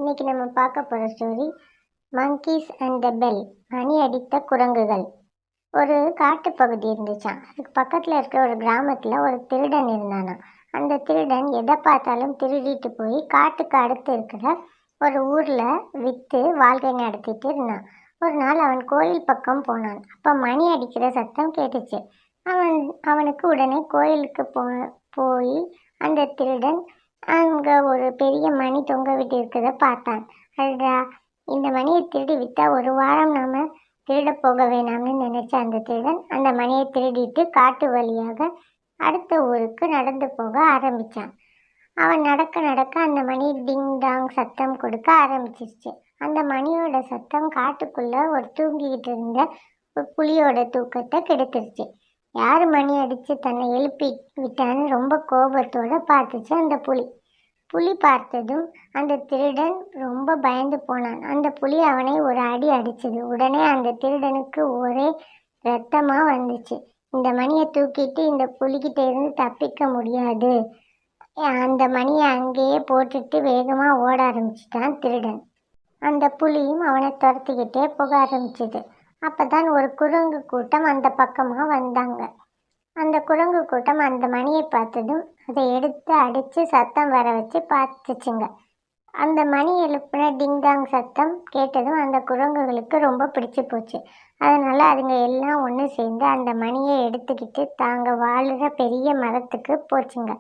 இன்னைக்கு நம்ம பார்க்க போகிற story monkeys and the bell. மணி அடித்த குரங்குகள். ஒரு காட்டு பகுதி இருந்துச்சான். அதுக்கு பக்கத்தில் இருக்கிற ஒரு கிராமத்தில் ஒரு திருடன் இருந்தானா. அந்த திருடன் எதை பார்த்தாலும் திருடிட்டு போய் காட்டுக்கு அடுத்து இருக்கிற ஒரு ஊரில் விற்று வாழ்க்கை நடத்திட்டு இருந்தான். ஒரு நாள் அவன் கோயில் பக்கம் போனான். அப்போ மணி அடிக்கிற சத்தம் கேட்டுச்சு. அவனுக்கு உடனே கோயிலுக்கு போய் அந்த திருடன் அங்கே ஒரு பெரிய மணி தொங்க விட்டு இருக்கிறத பார்த்தான். அடடா, இந்த மணியை திருடி விற்றா ஒரு வாரம் நாம் திருட போக வேணாம்னு நினைச்ச அந்த திருடன் அந்த மணியை திருடிட்டு காட்டு வழியாக அடுத்த ஊருக்கு நடந்து போக ஆரம்பித்தான். அவன் நடக்க நடக்க அந்த மணி டிங் டாங் சத்தம் கொடுக்க ஆரம்பிச்சிருச்சு. அந்த மணியோட சத்தம் காட்டுக்குள்ளே ஒரு தூங்கிக்கிட்டு இருந்த ஒரு புலியோட தூக்கத்தை கெடுத்துருச்சு. யார் மணி அடித்து தன்னை எழுப்பி விட்டான்னு ரொம்ப கோபத்தோடு பார்த்துச்சு அந்த புலி. புலி பார்த்ததும் அந்த திருடன் ரொம்ப பயந்து போனான். அந்த புலி அவனை ஒரு அடி அடிச்சது. உடனே அந்த திருடனுக்கு ஒரே ரத்தமாக வந்துச்சு. இந்த மணியை தூக்கிட்டு இந்த புலிகிட்ட இருந்து தப்பிக்க முடியாது. அந்த மணியை அங்கேயே போட்டுட்டு வேகமாக ஓட ஆரம்பிச்சிட்டான் திருடன். அந்த புலியும் அவனை துரத்திக்கிட்டே போக ஆரம்பிச்சது. அப்போதான் ஒரு குரங்கு கூட்டம் அந்த பக்கமாக வந்தாங்க. அந்த குரங்கு கூட்டம் அந்த மணியை பார்த்ததும் அதை எடுத்து அடித்து சத்தம் வர வச்சு பார்த்துச்சுங்க. அந்த மணி எழுப்பின டிங்டாங் சத்தம் கேட்டதும் அந்த குரங்குகளுக்கு ரொம்ப பிடிச்சி போச்சு. அதனால் அதுங்க எல்லாம் ஒன்று சேர்ந்து அந்த மணியை எடுத்துக்கிட்டு தாங்க வாழ்கிற பெரிய மரத்துக்கு போச்சுங்க.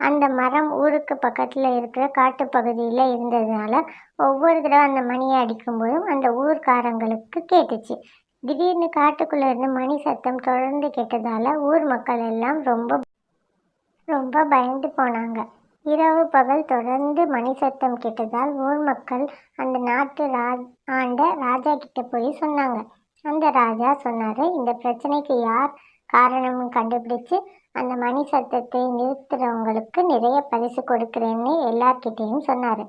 அந்த மரம் ஊருக்கு பக்கத்தில் இருக்கிற காட்டுப்பகுதியில் இருந்ததுனால ஒவ்வொரு தடவை அந்த மணியை அடிக்கும்போதும் அந்த ஊர்க்காரங்களுக்கு கேட்டுச்சு. திடீர்னு காட்டுக்குள்ளே இருந்து மணி சத்தம் தொடர்ந்து கேட்டதால் ஊர் மக்கள் எல்லாம் ரொம்ப பயந்து போனாங்க. இரவு பகல் தொடர்ந்து மணி சத்தம் கேட்டதால் ஊர் மக்கள் அந்த நாட்டு ஆண்ட ராஜா கிட்ட போய் சொன்னாங்க. அந்த ராஜா சொன்னார், இந்த பிரச்சனைக்கு யார் காரணம்னு கண்டுபிடிச்சு அந்த மணி சத்தத்தை நிறுத்துறவங்களுக்கு நிறைய பரிசு கொடுக்குறேன்னு எல்லார்கிட்டையும் சொன்னார்.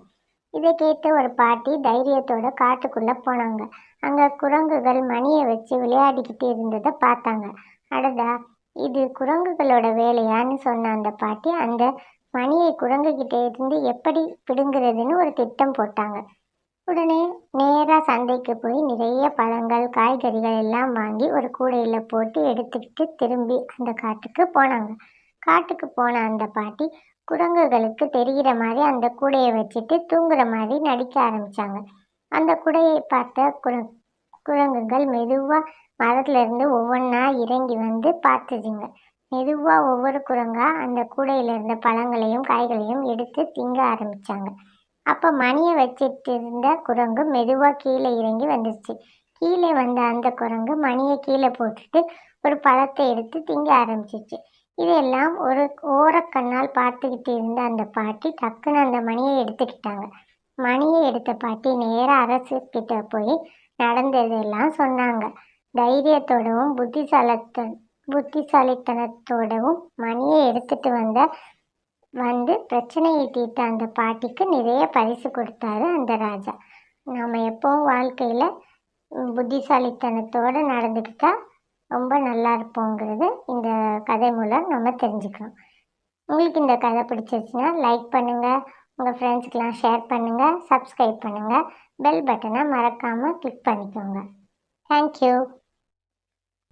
இதை கேட்டு ஒரு பாட்டி தைரியத்தோட காட்டுக்குள்ளே போனாங்க. அங்கே குரங்குகள் மணியை வச்சு விளையாடிக்கிட்டு இருந்ததை பார்த்தாங்க. அடடா, இது குரங்குகளோட வேலையான்னு சொன்ன அந்த பாட்டி அந்த மணியை குரங்குகிட்டே இருந்து எப்படி பிடுங்கிறதுன்னு ஒரு திட்டம் போட்டாங்க. உடனே நேராக சந்தைக்கு போய் நிறைய பழங்கள் காய்கறிகள் எல்லாம் வாங்கி ஒரு கூடையில் போட்டு எடுத்துக்கிட்டு திரும்பி அந்த காட்டுக்கு போனாங்க. காட்டுக்கு போன அந்த பாட்டி குரங்குகளுக்கு தெரிகிற மாதிரி அந்த கூடையை வச்சுட்டு தூங்குற மாதிரி நடிக்க ஆரம்பித்தாங்க. அந்த கூடையை பார்த்த குரங்குகள் மெதுவாக மரத்துலேருந்து ஒவ்வொன்றா இறங்கி வந்து பார்த்துச்சுங்க. மெதுவாக ஒவ்வொரு குரங்காக அந்த கூடையில் இருந்த பழங்களையும் காய்களையும் எடுத்து திங்க ஆரம்பித்தாங்க. அப்போ மணியை வச்சுட்டு இருந்த குரங்கு மெதுவாக கீழே இறங்கி வந்துடுச்சு. கீழே வந்த அந்த குரங்கு மணியை கீழே போட்டுட்டு ஒரு பழத்தை எடுத்து திங்க ஆரம்பிச்சிச்சு. இதெல்லாம் ஒரு ஓரக்கண்ணால் பார்த்துக்கிட்டு இருந்த அந்த பாட்டி டக்குன்னு அந்த மணியை எடுத்துக்கிட்டாங்க. மணியை எடுத்த பாட்டி நேராக அரசுக்கிட்ட போய் நடந்ததெல்லாம் சொன்னாங்க. தைரியத்தோடவும் புத்திசாலித்தனத்தோடவும் மணியை எடுத்துட்டு வந்து பிரச்சனையை தீர்த்த அந்த பாட்டிக்கு நிறைய பரிசு கொடுத்தாரு அந்த ராஜா. நாம் எப்போவும் வாழ்க்கையில் புத்திசாலித்தனத்தோடு நடந்துக்கிட்டால் ரொம்ப நல்லா இருப்போங்கிறது இந்த கதை மூலம் நம்ம தெரிஞ்சுக்கலாம். உங்களுக்கு இந்த கதை பிடிச்சிருச்சுன்னா லைக் பண்ணுங்கள், உங்கள் ஃப்ரெண்ட்ஸ்க்கெலாம் ஷேர் பண்ணுங்கள், சப்ஸ்கிரைப் பண்ணுங்கள், பெல் பட்டனை மறக்காமல் கிளிக் பண்ணிக்கோங்க. தேங்க்யூ.